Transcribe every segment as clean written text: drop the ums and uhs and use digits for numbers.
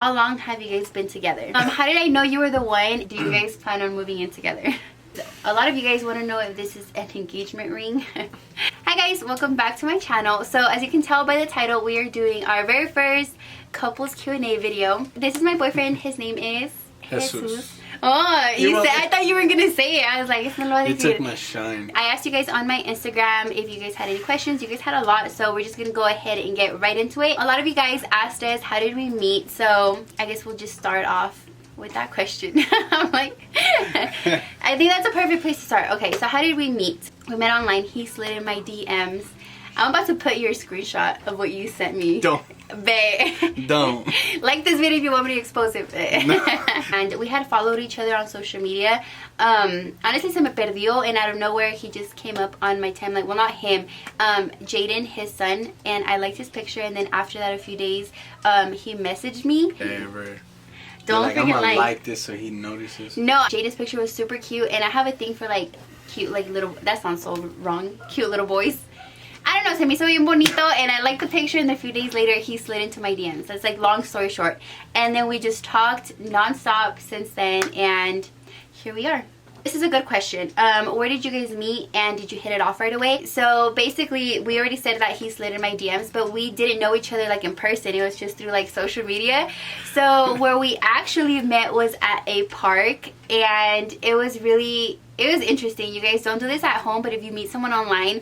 How long have you guys been together? How did I know you were the one? Do you guys plan on moving in together? A lot of you guys want to know if this is an engagement ring. Hi guys, welcome back to my channel. So as you can tell by the title, we are doing our very first couples Q&A video. This is my boyfriend. His name is Jesus. Oh, you said, I thought you were gonna say it. I was like, you took my shine. I asked you guys on my Instagram if you guys had any questions. You guys had a lot, so we're just gonna go ahead and get right into it. A lot of you guys asked us, how did we meet? So I guess we'll just start off with that question. I'm like, I think that's a perfect place to start. Okay, so how did we meet? We met online. He slid in my DMs. I'm about to put your screenshot of what you sent me. Don't. Bae. Don't. Like this video if you want me to expose it. No. And we had followed each other on social media. Honestly, se me perdió, and out of nowhere, he just came up on my timeline. Well, not him. Jaden, his son, and I liked his picture. And then after that, a few days, he messaged me. Ever. Don't like, freaking I'm gonna like this so he notices. No, Jaden's picture was super cute, and I have a thing for like cute, like little. That sounds so wrong. Cute little boys. I don't know, se me hizo bien bonito, and I liked the picture, and a few days later he slid into my DMs. That's like long story short. And then we just talked non-stop since then, and here we are. This is a good question. Where did you guys meet, and did you hit it off right away? So basically, we already said that he slid in my DMs, but we didn't know each other like in person. It was just through like social media. So where we actually met was at a park, and it was interesting. You guys don't do this at home, but if you meet someone online,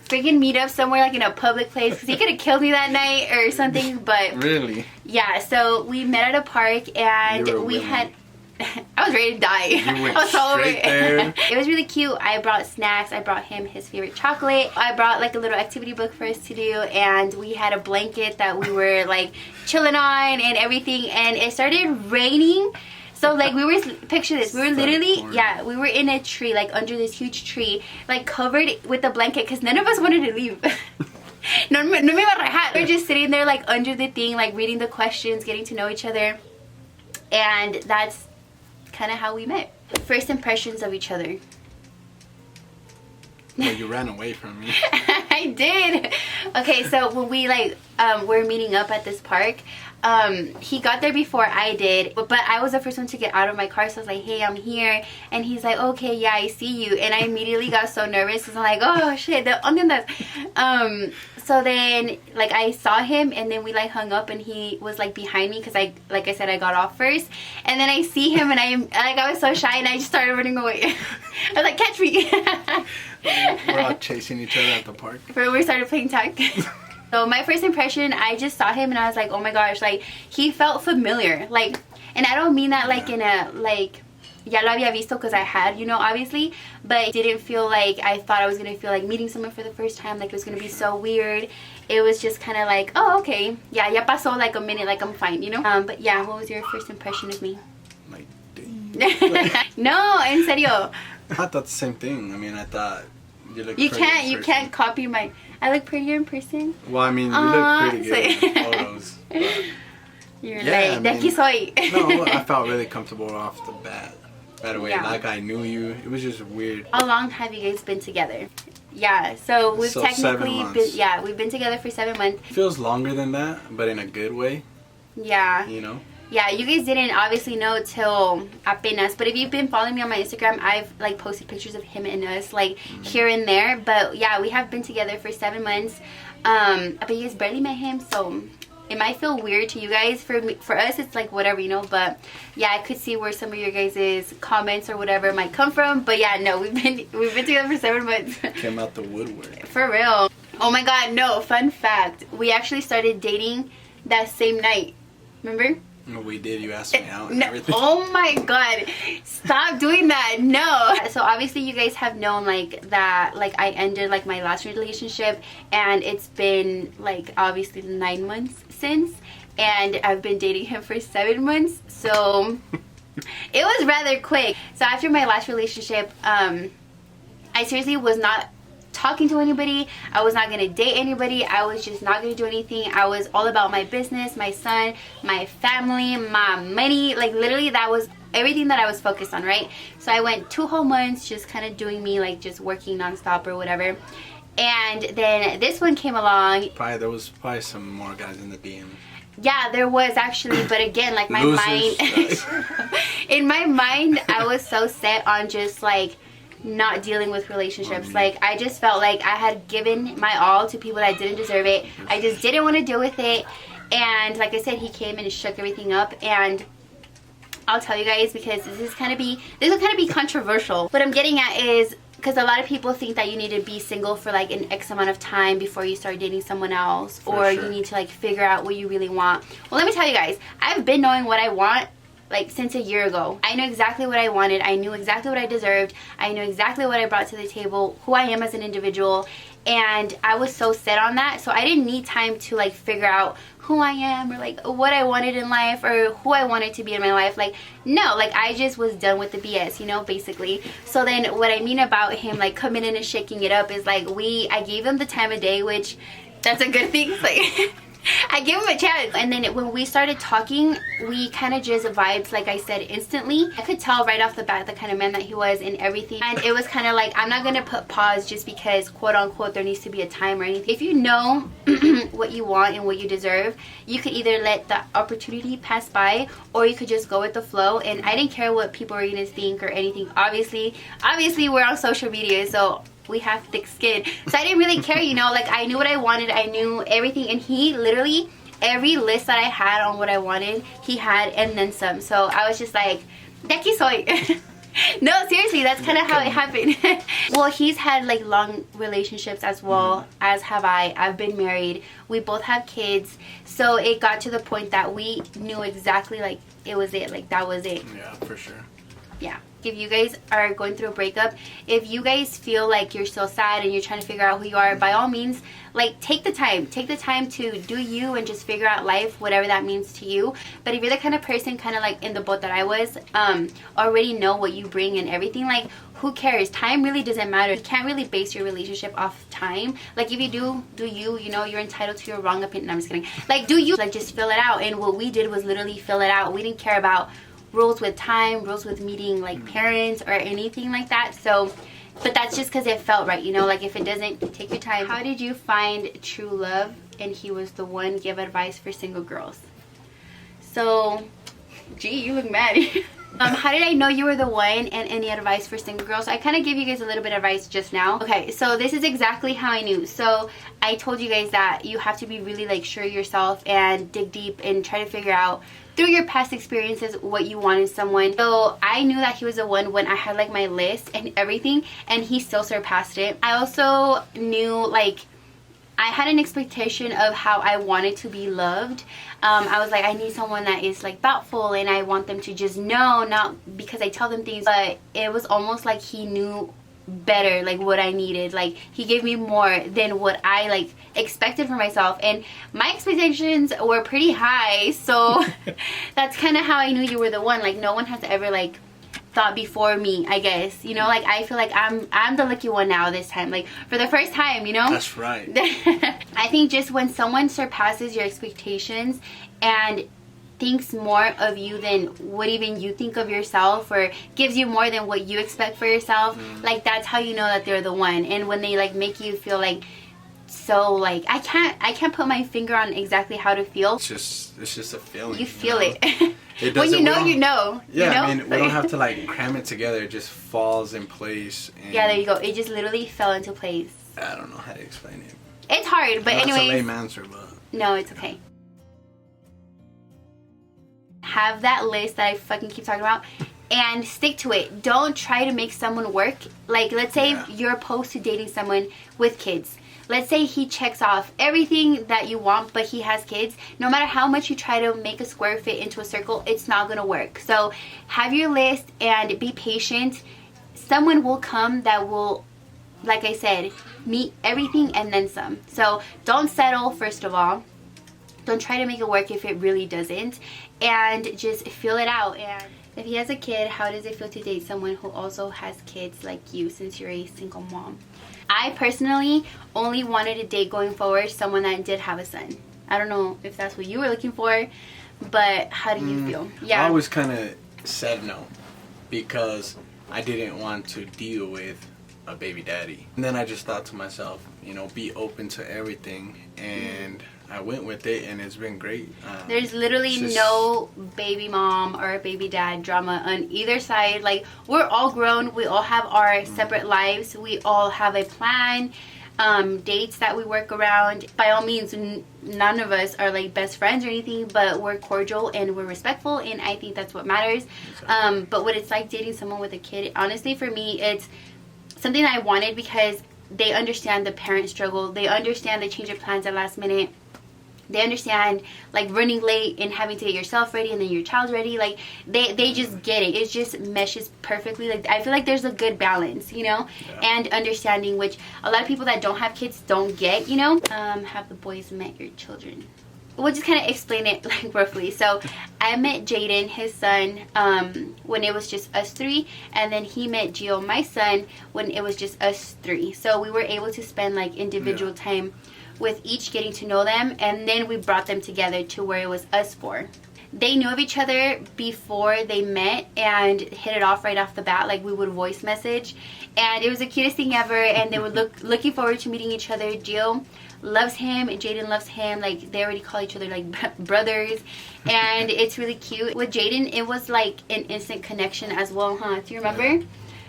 freaking meet up somewhere like in a public place, because he could have killed me that night or something. But really, yeah, so we met at a park, and we had I was ready to die. You went I was so straight there. It was really cute. I brought snacks. I brought him his favorite chocolate. I brought like a little activity book for us to do, and we had a blanket that we were like chilling on and everything, and it started raining. So like we were, picture this, we were literally, yeah, we were in a tree, like under this huge tree, like covered with a blanket, because none of us wanted to leave. No me iba a rajar. We're just sitting there like under the thing, like reading the questions, getting to know each other, and that's kind of how we met. First impressions of each other. Well, you ran away from me. I did. Okay, so when we like were meeting up at this park, he got there before I did, but I was the first one to get out of my car, so I was like, hey, I'm here, and he's like, okay, yeah, I see you, and I immediately got so nervous because I'm like, oh shit, so then like I saw him, and then we like hung up, and he was like behind me because I said I got off first, and then I see him, and I was so shy, and I just started running away. I was like, catch me. We're all chasing each other at the park. We started playing tag. So my first impression, I just saw him and I was like, oh my gosh, like he felt familiar, like, and I don't mean that like in a like ya lo había visto, because I had, you know, obviously, but it didn't feel like I thought I was gonna feel like meeting someone for the first time, like it was gonna be so weird. It was just kind of like, oh, okay, yeah, ya pasó like a minute, like I'm fine, you know. But yeah, what was your first impression of me? Like, dang. No, en serio. I thought the same thing. I mean, I thought you looked. You can't copy my. I look prettier in person. Well, I mean, you look pretty good in photos. You're yeah, like, de aquí soy. No, I felt really comfortable off the bat. Right away, like I knew you. It was just weird. How long have you guys been together? Yeah, so we've technically been, we've been together for 7 months. It feels longer than that, but in a good way. Yeah. You know? Yeah, you guys didn't obviously know till apenas, but if you've been following me on my Instagram, I've like posted pictures of him and us like here and there. But yeah, we have been together for 7 months. But you guys barely met him, so it might feel weird to you guys. For us, it's like whatever, you know. But yeah, I could see where some of your guys' comments or whatever might come from. But yeah, no, we've been together for 7 months. Came out the woodwork. For real. Oh my God, no. Fun fact: we actually started dating that same night. Remember? We did. You asked me out and everything. Oh my God, stop doing that. No. So obviously you guys have known like that, like I ended like my last relationship, and it's been like obviously 9 months since, and I've been dating him for 7 months, so it was rather quick. So after my last relationship, I seriously was not talking to anybody. I was not gonna date anybody. I was just not gonna do anything. I was all about my business, my son, my family, my money. Like literally that was everything that I was focused on, right? So I went 2 whole months just kind of doing me, like just working nonstop or whatever. And then this one came along. There was probably some more guys in the DM. Yeah, there was actually, but again, like my mind, in my mind, I was so set on just like not dealing with relationships. Like I just felt like I had given my all to people that didn't deserve it. I just didn't want to deal with it. And like I said, he came and shook everything up. And I'll tell you guys, because this will kind of be controversial. What I'm getting at is, because a lot of people think that you need to be single for like an X amount of time before you start dating someone else, or you need to like figure out what you really want. Well, let me tell you guys, I've been knowing what I want like since a year ago. I know exactly what I wanted. I knew exactly what I deserved. I knew exactly what I brought to the table, who I am as an individual, and I was so set on that. So I didn't need time to like figure out who I am or like what I wanted in life or who I wanted to be in my life. Like no, like I just was done with the BS, you know, basically. So then what I mean about him like coming in and shaking it up is like I gave him the time of day, which that's a good thing. Like I gave him a chance. And then when we started talking, we kind of just vibed, like I said, instantly. I could tell right off the bat the kind of man that he was and everything. And it was kind of like, I'm not going to put pause just because, quote unquote, there needs to be a time or anything. If you know what you want and what you deserve, you could either let the opportunity pass by, or you could just go with the flow. And I didn't care what people were going to think or anything. Obviously we're on social media, so we have thick skin, so I didn't really care, you know. Like I knew what I wanted, I knew everything, and he literally, every list that I had on what I wanted, he had, and then some. So I was just like, de aquí soy. No, seriously, that's kind of how it happened. Well, he's had like long relationships as well, as have I. I've been married, we both have kids, so it got to the point that we knew exactly like it was it, like that was it. Yeah, for sure. Yeah. If you guys are going through a breakup, if you guys feel like you're still sad and you're trying to figure out who you are, by all means, like take the time to do you and just figure out life, whatever that means to you. But if you're the kind of person kind of like in the boat that I was, already know what you bring and everything, like who cares? Time really doesn't matter. You can't really base your relationship off time. Like if you do you know, you're entitled to your wrong opinion. No, I'm just kidding. Like do you, like just fill it out. And what we did was literally fill it out. We didn't care about rules with time, rules with meeting like parents or anything like that. So, but that's just because it felt right, you know. Like if it doesn't, take your time. How did you find true love and he was the one? Give advice for single girls. So, gee, you look mad. How did I know you were the one, and any advice for single girls? I kind of gave you guys a little bit of advice just now. Okay, so this is exactly how I knew. So I told you guys that you have to be really like sure of yourself and dig deep and try to figure out through your past experiences what you want in someone. So I knew that he was the one when I had like my list and everything, and he still surpassed it. I also knew like I had an expectation of how I wanted to be loved. I was like, I need someone that is like thoughtful, and I want them to just know, not because I tell them things, but it was almost like he knew better like what I needed. Like he gave me more than what I like expected for myself, and my expectations were pretty high. So that's kind of how I knew you were the one. Like no one has ever like thought before me, I guess, you know. Like I feel like I'm the lucky one now this time, like for the first time, you know. That's right. I think just when someone surpasses your expectations and thinks more of you than what even you think of yourself, or gives you more than what you expect for yourself, like that's how you know that they're the one. And when they like make you feel like so like I can't put my finger on exactly how to feel. It's just a feeling. You feel it. When you know, you know. Yeah, you know? I mean, we don't have to like cram it together. It just falls in place. And yeah, there you go. It just literally fell into place. I don't know how to explain it. It's hard, but anyways. That's a lame answer, but. No, it's okay. Have that list that I fucking keep talking about and stick to it. Don't try to make someone work. Like, let's say you're opposed to dating someone with kids. Let's say he checks off everything that you want, but he has kids. No matter how much you try to make a square fit into a circle, it's not gonna work. So have your list and be patient. Someone will come that will, like I said, meet everything and then some. So don't settle, first of all. Don't try to make it work if it really doesn't. And just feel it out. And if he has a kid, how does it feel to date someone who also has kids like you, since you're a single mom? I personally only wanted to date going forward someone that did have a son. I don't know if that's what you were looking for, but how do you feel? Yeah, I always kind of said no because I didn't want to deal with a baby daddy. And then I just thought to myself, you know, be open to everything. And I went with it, and it's been great. There's literally no baby mom or baby dad drama on either side. Like, we're all grown. We all have our separate lives. We all have a plan, dates that we work around. By all means, none of us are like best friends or anything, but we're cordial and we're respectful, and I think that's what matters. Exactly. But what it's like dating someone with a kid, honestly, for me, it's something that I wanted because they understand the parent struggle. They understand the change of plans at last minute. They understand like running late and having to get yourself ready and then your child's ready. Like they just get it. It just meshes perfectly. Like I feel like there's a good balance, you know, and understanding, which a lot of people that don't have kids don't get, you know. Have the boys met your children? We'll just kind of explain it like roughly. So I met Jaden, his son, when it was just us three, and then he met Gio, my son, when it was just us three. So we were able to spend like individual time with each, getting to know them, and then we brought them together to where it was us four. They knew of each other before they met and hit it off right off the bat. Like, we would voice message, and it was the cutest thing ever. And they would looking forward to meeting each other. Gio loves him, Jaden loves him. Like, they already call each other like brothers, and it's really cute. With Jaden, it was like an instant connection as well, huh? Do you remember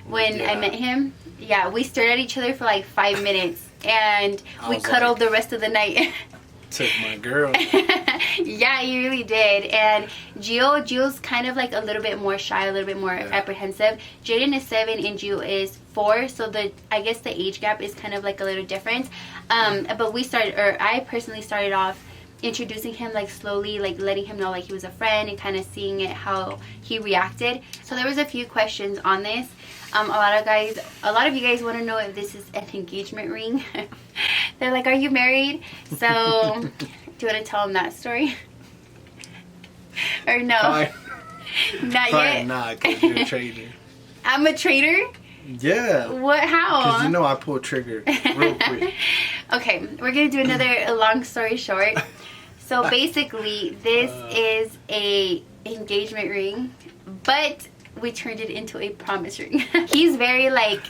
when I met him? Yeah, we stared at each other for like 5 minutes, and we cuddled like, the rest of the night. Took my girl. Yeah, you really did. And Gio's kind of like a little bit more shy, a little bit more apprehensive. Jaden is 7 and Gio is 4, so I guess the age gap is kind of like a little different. But I personally started off introducing him like slowly, like letting him know like he was a friend and kind of seeing it how he reacted. So there was a few questions on this. A lot of you guys want to know if this is an engagement ring. They're like, are you married? So do you want to tell them that story? Or no? Not yet? Not, because you're a traitor. I'm a traitor? Yeah. What? How? Because you know I pull trigger real quick. Okay, we're going to do another long story short. So basically, this is a engagement ring, but we turned it into a promise ring. He's very like,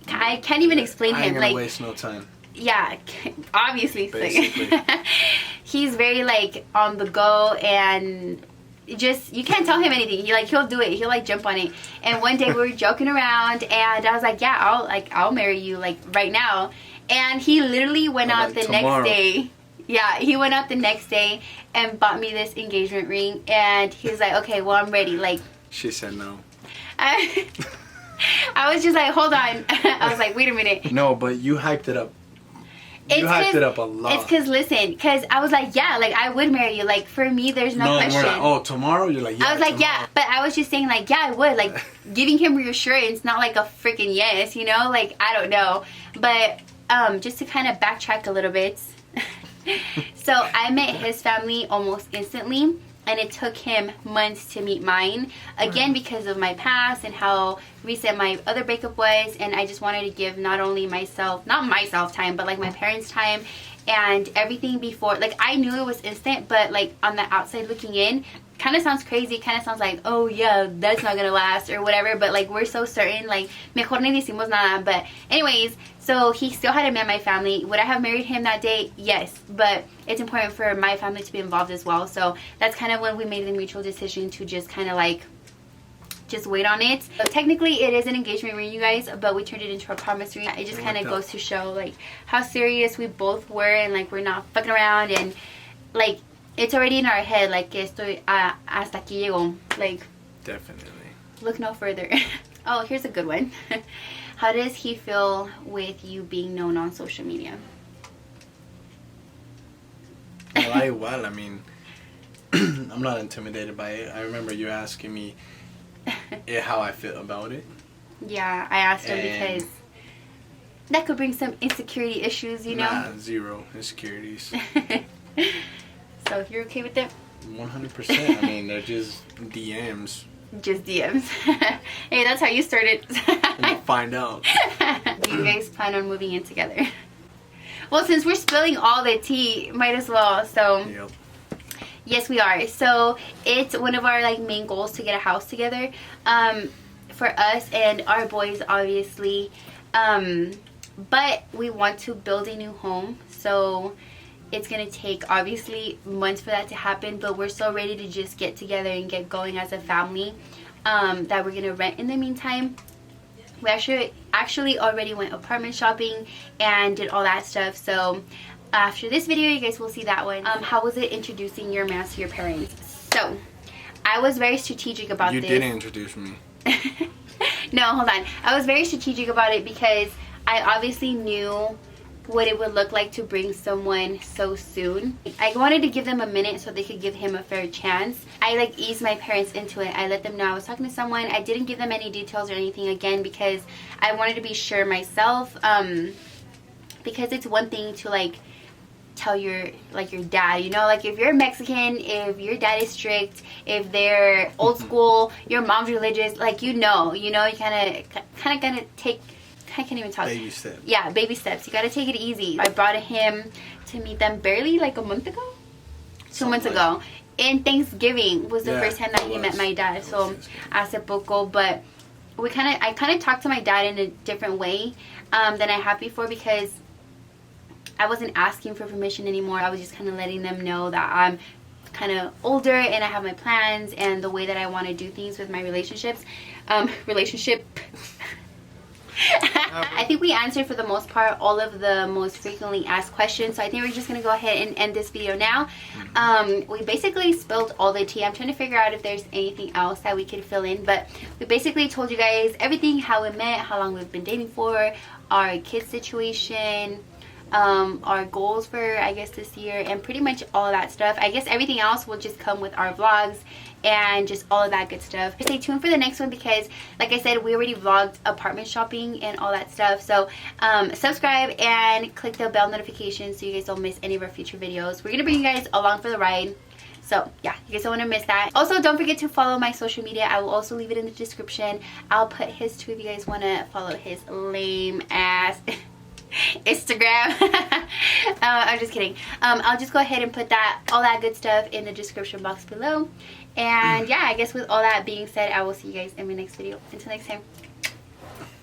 I can't even explain him. I ain't gonna like, waste no time. Yeah, obviously. Basically. He's very like on the go, and just, you can't tell him anything. He'll do it. He'll like jump on it. And one day we were joking around, and I was like, yeah, I'll marry you like right now. And he literally went out the next day. Yeah, he went out the next day and bought me this engagement ring, and he was like, okay, well, I'm ready. Like, she said no. I was just like, hold on. I was like, wait a minute. No, but you hyped it up. You hyped it up a lot. It's because I was like, yeah, like, I would marry you. Like, for me, there's no question. We're like, oh, tomorrow? You're like, yeah, I was like, yeah. But I was just saying, like, yeah, I would. Like, giving him reassurance, not like a freaking yes, you know? Like, I don't know. But just to kind of backtrack a little bit. So I met his family almost instantly, and it took him months to meet mine, again because of my past and how recent my other breakup was. And I just wanted to give not myself time, but like my parents time and everything before. Like, I knew it was instant, but like on the outside looking in, kind of sounds crazy, kind of sounds like, oh yeah, that's not gonna last or whatever. But like, we're so certain, like, mejor ni decimos nada. But anyways, so he still hadn't met my family. Would I have married him that day? Yes, but it's important for my family to be involved as well. So that's kind of when we made the mutual decision to just kind of like just wait on it. So technically it is an engagement ring, you guys, but we turned it into a promise ring. It just kind of goes to show like how serious we both were, and like we're not fucking around, and like it's already in our head, like, que estoy hasta aquí llegó. Like, definitely. Look no further. Oh, here's a good one. How does he feel with you being known on social media? Well, I mean, I'm not intimidated by it. I remember you asking me how I feel about it. Yeah, I asked him because that could bring some insecurity issues, you know? Nah, zero insecurities. So you're okay with it? 100%. I mean, they're just DMs. Just DMs. Hey, that's how you started. We'll find out. Do you guys plan on moving in together? Well, since we're spilling all the tea, might as well. So yep. Yes, we are. So it's one of our like main goals to get a house together, for us and our boys, obviously. But we want to build a new home. So it's gonna take obviously months for that to happen, but we're so ready to just get together and get going as a family, that we're gonna rent in the meantime. We actually already went apartment shopping and did all that stuff. So after this video, you guys will see that one. How was it introducing your man to your parents? So I was very strategic about this. You didn't introduce me. No, hold on. I was very strategic about it because I obviously knew what it would look like to bring someone so soon. I wanted to give them a minute so they could give him a fair chance. I like eased my parents into it. I let them know I was talking to someone. I didn't give them any details or anything, again, because I wanted to be sure myself. Because it's one thing to like tell your dad, you know, like if you're Mexican, if your dad is strict, if they're old school, your mom's religious, like you kind of gotta take, I can't even talk. Baby steps. Yeah, baby steps. You gotta take it easy. I brought him to meet them barely like a month ago, 2 months ago. And Thanksgiving was the first time that he met my dad. So hace poco, but I kind of talked to my dad in a different way than I have before, because I wasn't asking for permission anymore. I was just kind of letting them know that I'm kind of older and I have my plans and the way that I want to do things with my relationships. I think we answered for the most part all of the most frequently asked questions, so I think we're just gonna go ahead and end this video now. We basically spilled all the tea. I'm trying to figure out if there's anything else that we could fill in, but we basically told you guys everything, how we met, how long we've been dating for, our kid situation, our goals for I guess this year, and pretty much all of that stuff. I guess everything else will just come with our vlogs and just all of that good stuff. Stay tuned for the next one, because like I said, we already vlogged apartment shopping and all that stuff. So subscribe and click the bell notification so you guys don't miss any of our future videos. We're gonna bring you guys along for the ride, so yeah, you guys don't want to miss that. Also, don't forget to follow my social media. I will also leave it in the description. I'll put his too if you guys want to follow his lame ass Instagram. I'm just kidding. I'll just go ahead and put all that good stuff in the description box below. And yeah, I guess with all that being said, I will see you guys in my next video. Until next time.